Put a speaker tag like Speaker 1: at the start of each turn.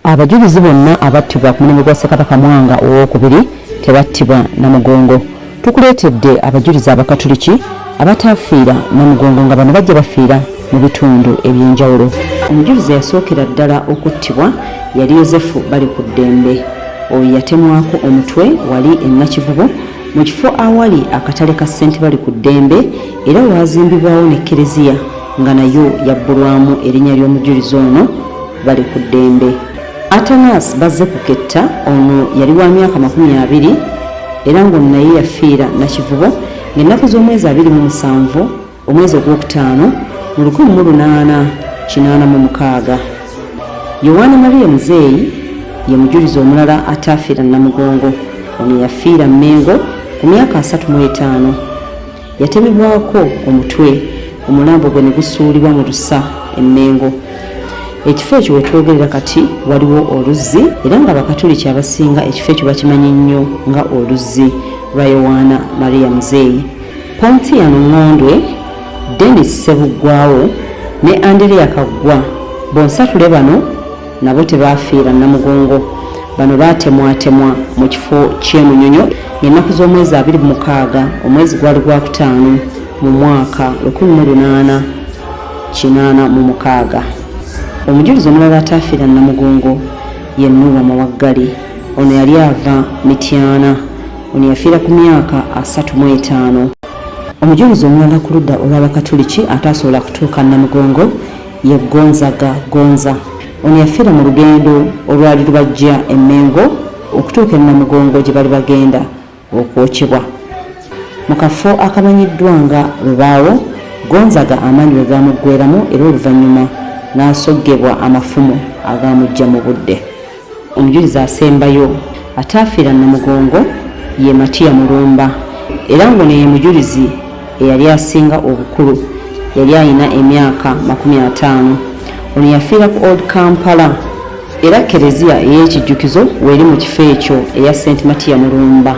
Speaker 1: Abajulizi bonna abattibwa ku mulimu gwa Ssekabaka Mwanga owookubiri tebattibwa Namugongo. Tukuleetedde abajulizi Abakatoliki abatafiira Namugongo nga bano bajja bafiira mu bitundu eby'enjawulo. Omujulizi yasookera ddala okuttibwa yali Yozefu bali ku ddembe. Oyo yatemwako omutwe wali e Nakivubo mu kifo awali akatale ka ssente bali ku ddembe, era waazimbibwawo n'ekkereziya nga nayo yabbulwamu erinnya ly'omujulizi ono bali ku ddembe. Atanas bazze kuketta ono yali wa myaka 20 era ng'ono naye yafiira Nakivubo ng'ennaku z'omwezi 27 omwezi ogwokutaano mu 1886. Yowaana Maria Muzeeyi ye mujulizi omulala atafiira Namugongo. Ono yafiira Mmengo ku myaka 35. Yatemebwako omutwe, omulambo gwe ne gusuulibwa mu Lusa e Mmengo. Ekifo ekyo wetwogerera kati waliwo oluzzi era nga Abakatoliki abasinga ekifo ekyo bakimanyi nnyo nga oluzzi lwa Yowaana Maria Muzeeyi. Pontiano Ngondwe, Dennis Sebuggwawo ne Anderea Kaggwa bonsatule bano nabo tebafiira Namugongo. Bano baatemwatemwa mu kifo ky'Emunyonyo ng'ennaku z'omwezi 26 omwezi gwali gwa kutaano mu mwaka 1886. Omujulizi omulala atafiira Namugongo ye Nuuwa Mawaggali. Ono yali ava Mityana. Ono yafiira ku myaka 35. Omujulizi omulala ku ludda olw'Abakatoliki ataasobola kutuuka Namugongo ye Gonza. Ono yafiira mu lugendo olwali lubajja e Mmengo okutuuka e Namugongo gye bali bagenda okwokyebwa. Mu kafo akamanyiddwa nga Lubaawo, Gonzaga amaanyi bwe gaamuggweeramu era oluvannyuma n'asoggebwa amafumu agaamujja mu budde. Omujulizi asembayo ataafiira Namugongo ye Matiya Mulumba era ng'ono ye mujulizi eyali asinga obukulu, yali alina emyaka 50. Ono yafiira ku Old Kampala era Kereziya ey'ekijjukizo weri mu kifo ekyo eya St. Matiya Mulumba.